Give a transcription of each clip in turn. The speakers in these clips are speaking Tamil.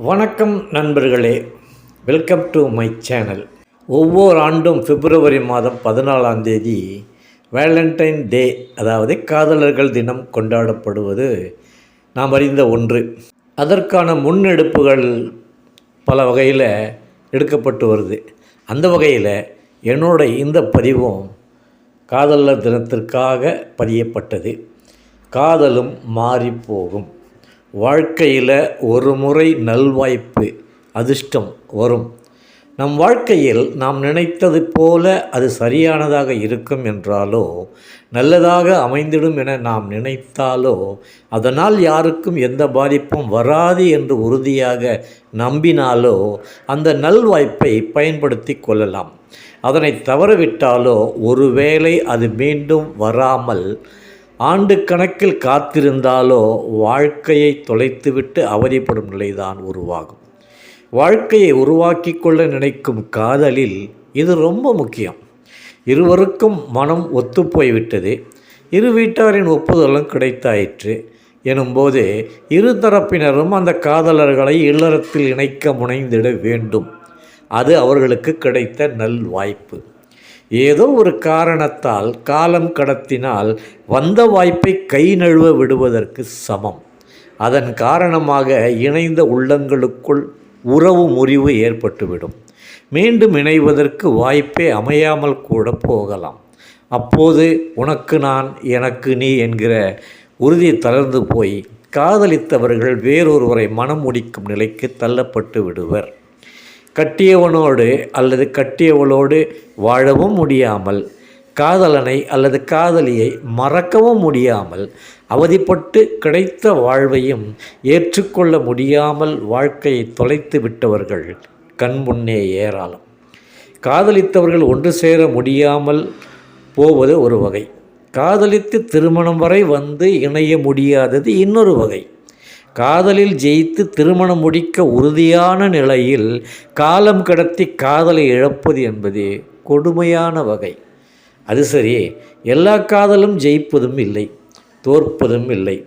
வணக்கம் நண்பர்களே, வெல்கம் டு மை சேனல். ஒவ்வொரு ஆண்டும் பிப்ரவரி மாதம் 14ஆம் தேதி வேலண்டைன் டே, அதாவது காதலர்கள் தினம் கொண்டாடப்படுவது நாம் அறிந்த ஒன்று. அதற்கான முன்னெடுப்புகள் பல வகையில் எடுக்கப்பட்டு வருது. அந்த வகையில் என்னோட இந்த பதிவும் காதலர் தினத்திற்காக பதியப்பட்டது. காதலும் மாறிப்போகும். வாழ்க்கையில் ஒரு முறை நல்வாய்ப்பு, அதிர்ஷ்டம் வரும். நம் வாழ்க்கையில் நாம் நினைத்தது போல அது சரியானதாக இருக்கும் என்றாலோ, நல்லதாக அமைந்திடும் என நாம் நினைத்தாலோ, அதனால் யாருக்கும் எந்த பாதிப்பும் வராது என்று உறுதியாக நம்பினாலோ அந்த நல்வாய்ப்பை பயன்படுத்தி கொள்ளலாம். அதனை தவறவிட்டாலோ ஒருவேளை அது மீண்டும் வராமல் ஆண்டு கணக்கில் காத்திருந்தாலோ வாழ்க்கையை தொலைத்துவிட்டு அவதிப்படும் நிலைதான் உருவாகும். வாழ்க்கையை உருவாக்கி கொள்ள நினைக்கும் காதலில் இது ரொம்ப முக்கியம். இருவருக்கும் மனம் ஒத்துப்போய்விட்டது, இரு வீட்டாரின் ஒப்புதலும் கிடைத்தாயிற்று எனும்போது இரு தரப்பினரும் அந்த காதலர்களை இல்லறத்தில் இணைக்க முனைந்திட வேண்டும். அது அவர்களுக்கு கிடைத்த நல் வாய்ப்பு. ஏதோ ஒரு காரணத்தால் காலம் கடத்தினால் வந்த வாய்ப்பை கை நழுவ விடுவதற்கு சமம். அதன் காரணமாக இணைந்த உள்ளங்களுக்குள் உறவு முறிவு ஏற்பட்டுவிடும். மீண்டும் இணைவதற்கு வாய்ப்பே அமையாமல் கூட போகலாம். அப்போது உனக்கு நான், எனக்கு நீ என்கிற உறுதி தளர்ந்து போய் காதலித்தவர்கள் வேறொருவரை மனம் முடிக்கும் நிலைக்கு தள்ளப்பட்டு விடுவர். கட்டியவனோடு அல்லது கட்டியவளோடு வாழவும் முடியாமல், காதலனை அல்லது காதலியை மறக்கவும் முடியாமல், அவதிப்பட்டு கிடைத்த வாழ்வையும் ஏற்றுக்கொள்ள முடியாமல் வாழ்க்கையை தொலைத்து விட்டவர்கள் கண்முன்னே ஏராளம். காதலித்தவர்கள் ஒன்று சேர முடியாமல் போவது ஒரு வகை. காதலித்து திருமணம் வரை வந்து இணைய முடியாதது இன்னொரு வகை. காதலில் ஜெயித்து திருமணம் முடிக்க உறுதியான நிலையில் காலம் கடத்தி காதலை இழப்பது என்பது கொடுமையான வகை. அது சரி, எல்லா காதலும் ஜெயிப்பதும் இல்லை, தோற்பதும் இல்லை.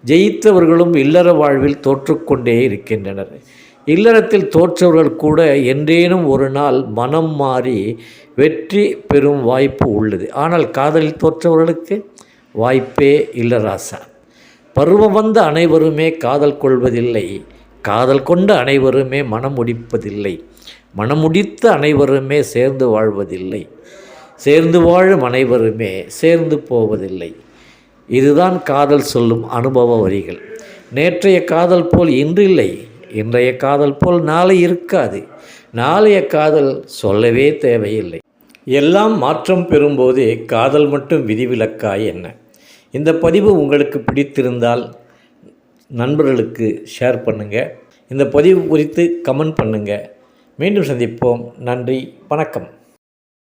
ஜெயித்தவர்களும் இல்லற வாழ்வில் தோற்றுக்கொண்டே இருக்கின்றனர். இல்லறத்தில் தோற்றவர்கள் கூட என்றேனும் ஒரு நாள் மனம் மாறி வெற்றி பெறும் வாய்ப்பு உள்ளது. ஆனால் காதலில் தோற்றவர்களுக்கு வாய்ப்பே இல்லை ராசா. பருவம் வந்த அனைவருமே காதல் கொள்வதில்லை, காதல் கொண்ட அனைவருமே மனம் முடிப்பதில்லை, மனம் முடித்த அனைவருமே சேர்ந்து வாழ்வதில்லை, சேர்ந்து வாழும் அனைவருமே சேர்ந்து போவதில்லை. இதுதான் காதல் சொல்லும் அனுபவ வரிகள். நேற்றைய காதல் போல் இன்றில்லை, இன்றைய காதல் போல் நாளை இருக்காது, நாளைய காதல் சொல்லவே தேவையில்லை. எல்லாம் மாற்றம் பெறும்போதே காதல் மட்டும் விதிவிலக்காய் என்ன? இந்த பதிவு உங்களுக்கு பிடித்திருந்தால் நண்பர்களுக்கு ஷேர் பண்ணுங்கள். இந்த பதிவு குறித்து கமெண்ட் பண்ணுங்கள். மீண்டும் சந்திப்போம். நன்றி, வணக்கம்.